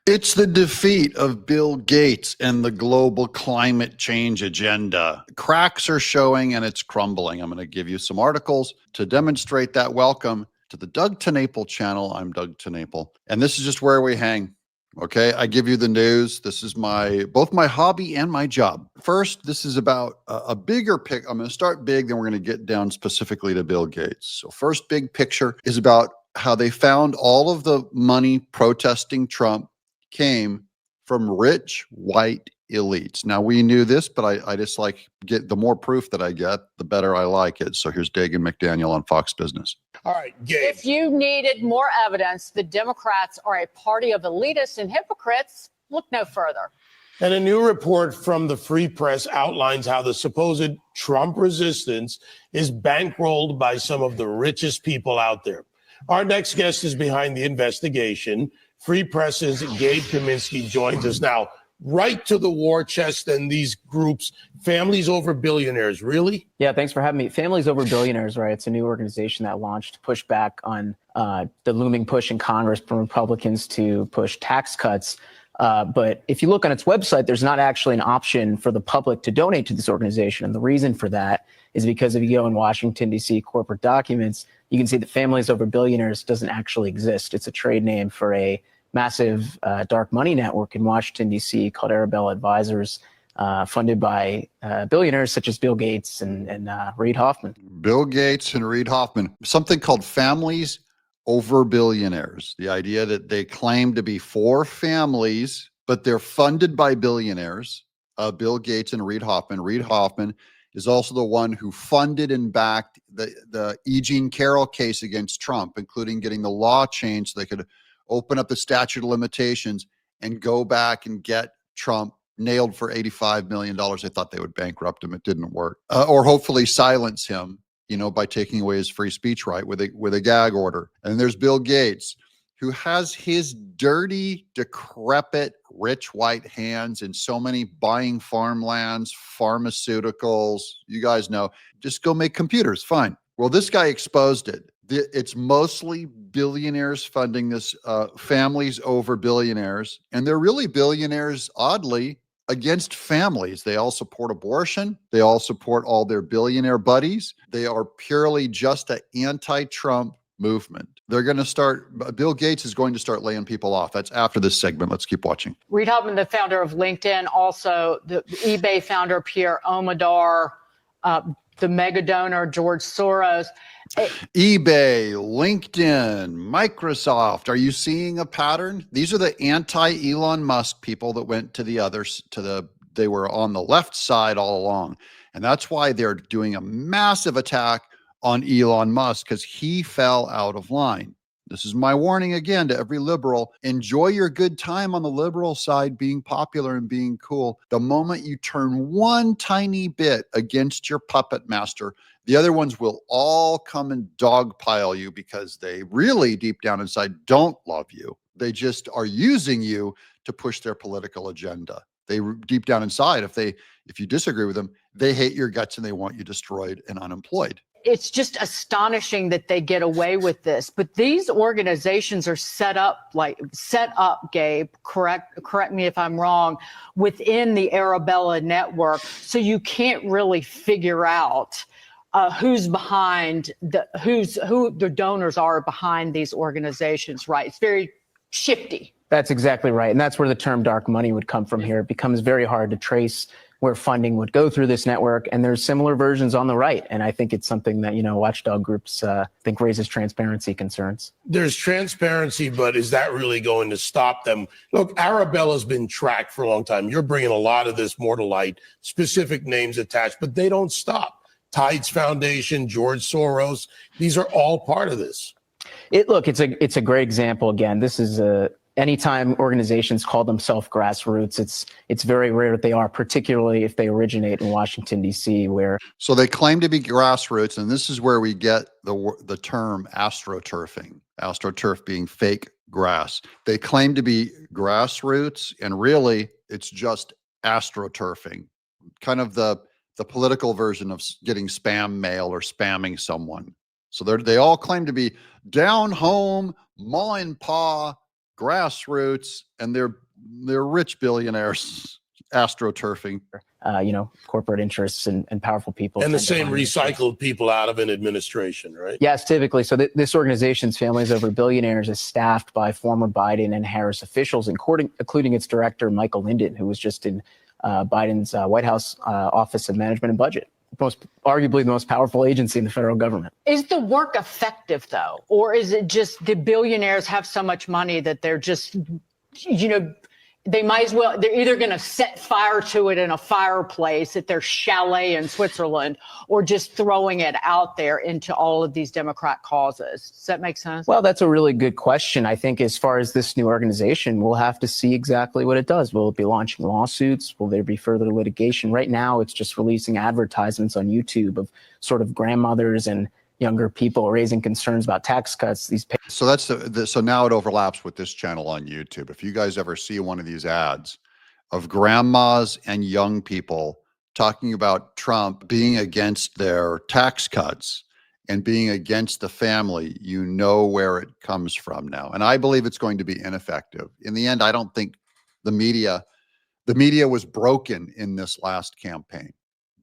It's the defeat of Bill Gates and the global climate change agenda. Cracks are showing and it's crumbling. I'm going to give you some articles to demonstrate that. Welcome to the Doug TenNapel channel. I'm Doug TenNapel, and this is just where we hang. Okay, I give you the news. This is both my hobby and my job. First, this is about a bigger pic. I'm going to start big, then we're going to get down specifically to Bill Gates. So first big picture is about how they found all of the money protesting Trump came from rich white elites. Now we knew this, but I just like the more proof that I get, the better I like it. So here's Dagan McDaniel on Fox Business. All right, Gabe. If you needed more evidence the Democrats are a party of elitists and hypocrites, look no further. And a new report from the Free Press outlines how the supposed Trump resistance is bankrolled by some of the richest people out there. Our next guest is behind the investigation. Free Press's Gabe Kaminsky joins us now. Right to the war chest and these groups, Families Over Billionaires, really? Yeah, thanks for having me. Families Over Billionaires, right? It's a new organization that launched to push back on the looming push in Congress from Republicans to push tax cuts. But if you look on its website, there's not actually an option for the public to donate to this organization. And the reason for that is because if you go in Washington, D.C. corporate documents, you can see that Families Over Billionaires doesn't actually exist. It's a trade name for a massive dark money network in Washington, D.C. called Arabella Advisors, funded by billionaires such as Bill Gates and Reid Hoffman. Bill Gates and Reid Hoffman. Something called Families Over Billionaires. The idea that they claim to be for families, but they're funded by billionaires. Bill Gates and Reid Hoffman. Reid Hoffman is also the one who funded and backed the E. Jean Carroll case against Trump, including getting the law changed so they could open up the statute of limitations and go back and get Trump nailed for $85 million. They thought they would bankrupt him. It didn't work. Or hopefully silence him, by taking away his free speech right with a gag order. And there's Bill Gates, who has his dirty, decrepit, rich white hands in so many buying farmlands, pharmaceuticals. You guys know, just go make computers, fine. Well, this guy exposed it. It's mostly billionaires funding this, Families Over Billionaires. And they're really billionaires, oddly, against families. They all support abortion. They all support all their billionaire buddies. They are purely just an anti-Trump movement. They're going to start, Bill Gates is going to start laying people off. That's after this segment. Let's keep watching. Reid Hoffman, the founder of LinkedIn, also the eBay founder, Pierre Omidyar, the mega donor, George Soros. eBay, LinkedIn, Microsoft. Are you seeing a pattern? These are the anti-Elon Musk people that went to the others, they were on the left side all along. And that's why they're doing a massive attack on Elon Musk, because he fell out of line. This is my warning again to every liberal. Enjoy your good time on the liberal side, being popular and being cool. The moment you turn one tiny bit against your puppet master, the other ones will all come and dogpile you because they really deep down inside don't love you. They just are using you to push their political agenda. They deep down inside, if you disagree with them, they hate your guts and they want you destroyed and unemployed. It's just astonishing that they get away with this. But these organizations are set up, Gabe, correct me if I'm wrong, within the Arabella network. So you can't really figure out who's behind who the donors are behind these organizations, right? It's very shifty. That's exactly right. And that's where the term dark money would come from here. It becomes very hard to trace where funding would go through this network. And there's similar versions on the right. And I think it's something that, watchdog groups think raises transparency concerns. There's transparency, but is that really going to stop them? Look, Arabella's been tracked for a long time. You're bringing a lot of this more to light, specific names attached, but they don't stop. Tides Foundation, George Soros, these are all part of this. It's a great example. Again, this is anytime organizations call themselves grassroots, it's very rare that they are, particularly if they originate in Washington, D.C., where. So they claim to be grassroots, and this is where we get the term astroturfing, astroturf being fake grass. They claim to be grassroots, and really it's just astroturfing, kind of the political version of getting spam mail or spamming someone. So they all claim to be down home, ma and pa, grassroots, and they're rich billionaires astroturfing. Corporate interests and powerful people. And the tend to same run these recycled people out of an administration, right? Yes, typically. So this organization's Families Over Billionaires is staffed by former Biden and Harris officials, including its director, Michael Linden, who was just in Biden's White House Office of Management and Budget, arguably the most powerful agency in the federal government. Is the work effective, though? Or is it just the billionaires have so much money that they're just, they might as well, they're either going to set fire to it in a fireplace at their chalet in Switzerland or just throwing it out there into all of these Democrat causes. Does that make sense? Well, that's a really good question. I think as far as this new organization, we'll have to see exactly what it does. Will it be launching lawsuits? Will there be further litigation? Right now, it's just releasing advertisements on YouTube of sort of grandmothers and younger people raising concerns about tax cuts. So that's so now it overlaps with this channel on YouTube. If you guys ever see one of these ads of grandmas and young people talking about Trump being against their tax cuts and being against the family, you know where it comes from now. And I believe it's going to be ineffective. In the end, I don't think the media was broken in this last campaign.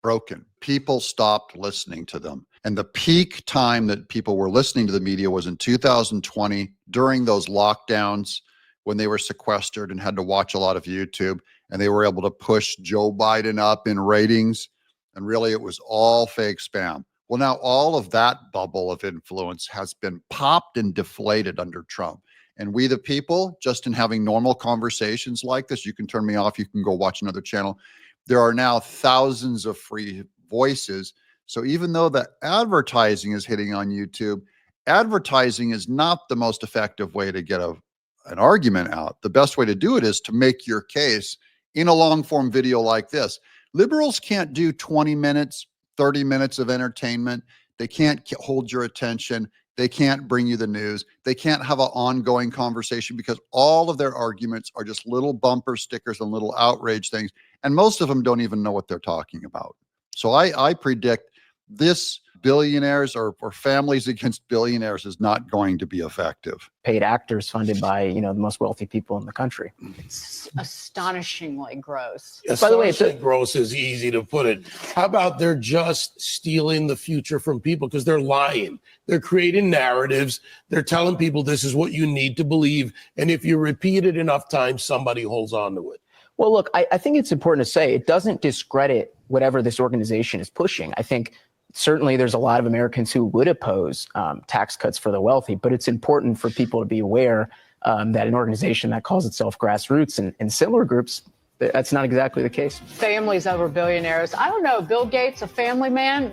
Broken. People stopped listening to them. And the peak time that people were listening to the media was in 2020 during those lockdowns when they were sequestered and had to watch a lot of YouTube, and they were able to push Joe Biden up in ratings. And really it was all fake spam. Well, now all of that bubble of influence has been popped and deflated under Trump. And we, the people, just in having normal conversations like this, you can turn me off, you can go watch another channel. There are now thousands of free voices. So even though the advertising is hitting on YouTube, advertising is not the most effective way to get an argument out. The best way to do it is to make your case in a long form video like this. Liberals can't do 20 minutes, 30 minutes of entertainment. They can't hold your attention. They can't bring you the news. They can't have an ongoing conversation because all of their arguments are just little bumper stickers and little outrage things. And most of them don't even know what they're talking about. So I predict this billionaires or families against billionaires is not going to be effective. Paid actors funded by, the most wealthy people in the country. It's astonishingly gross. By the way, gross is easy to put it. How about they're just stealing the future from people because they're lying. They're creating narratives. They're telling people this is what you need to believe. And if you repeat it enough times, somebody holds on to it. Well, look, I think it's important to say it doesn't discredit whatever this organization is pushing. I think certainly there's a lot of Americans who would oppose tax cuts for the wealthy, but it's important for people to be aware that an organization that calls itself grassroots and similar groups, that's not exactly the case. Families over billionaires. I don't know. Bill Gates, a family man?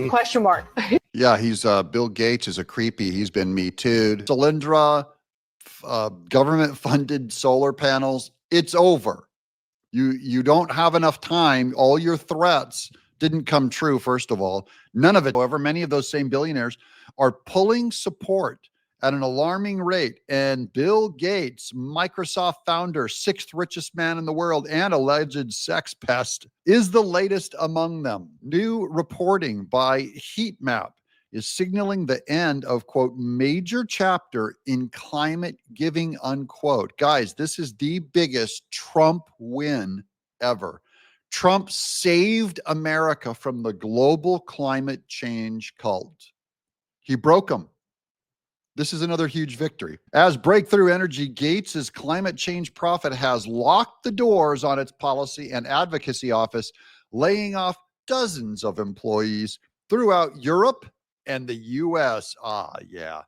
Question mark. Yeah, he's Bill Gates is a creepy. He's been Me Too'd. Solyndra, government-funded solar panels. It's over. You don't have enough time. All your threats didn't come true, first of all. None of it. However, many of those same billionaires are pulling support at an alarming rate. And Bill Gates, Microsoft founder, sixth richest man in the world, and alleged sex pest, is the latest among them. New reporting by Heat Map is signaling the end of, quote, major chapter in climate giving, unquote. Guys, this is the biggest Trump win ever. Trump saved America from the global climate change cult. He broke them. This is another huge victory. As Breakthrough Energy, Gates's climate change prophet has locked the doors on its policy and advocacy office, laying off dozens of employees throughout Europe and the U.S. Yeah.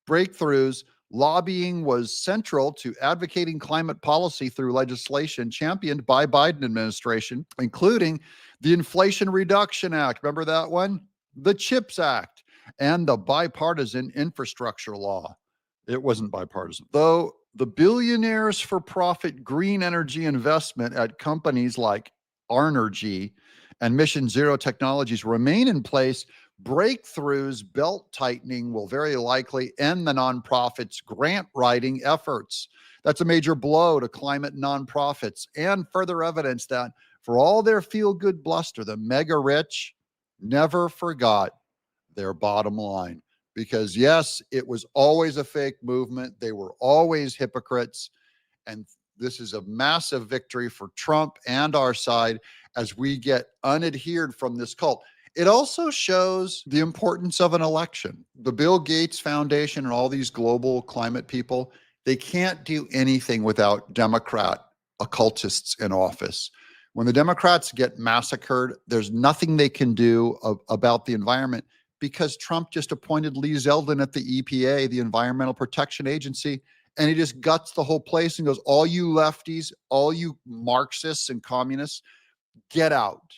Breakthrough's lobbying was central to advocating climate policy through legislation championed by Biden administration, including the Inflation Reduction Act. Remember that one? The CHIPS Act and the bipartisan infrastructure law. It wasn't bipartisan. Though the billionaires for profit green energy investment at companies like Arnergy and Mission Zero Technologies remain in place, Breakthrough's belt tightening will very likely end the nonprofits' grant writing efforts. That's a major blow to climate nonprofits and further evidence that for all their feel-good bluster, the mega rich never forgot their bottom line. because yes, it was always a fake movement. They were always hypocrites. And this is a massive victory for Trump and our side as we get unadhered from this cult. It also shows the importance of an election. The Bill Gates Foundation and all these global climate people, they can't do anything without Democrat occultists in office. When the Democrats get massacred, there's nothing they can do about the environment because Trump just appointed Lee Zeldin at the EPA, the Environmental Protection Agency, and he just guts the whole place and goes, all you lefties, all you Marxists and communists, get out.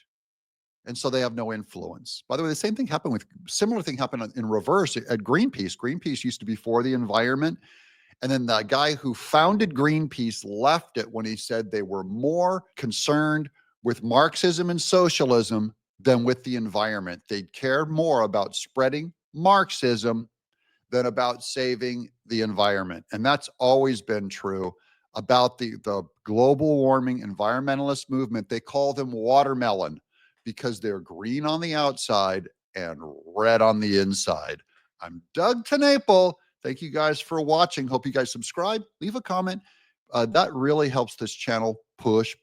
And so they have no influence. By the way, the same thing happened with, similar thing happened in reverse at Greenpeace. Greenpeace used to be for the environment. And then the guy who founded Greenpeace left it when he said they were more concerned with Marxism and socialism than with the environment. They cared more about spreading Marxism than about saving the environment. And that's always been true about the global warming environmentalist movement. They call them watermelon because they're green on the outside and red on the inside. I'm Doug TeNapel. Thank you guys for watching. Hope you guys subscribe, leave a comment. That really helps this channel push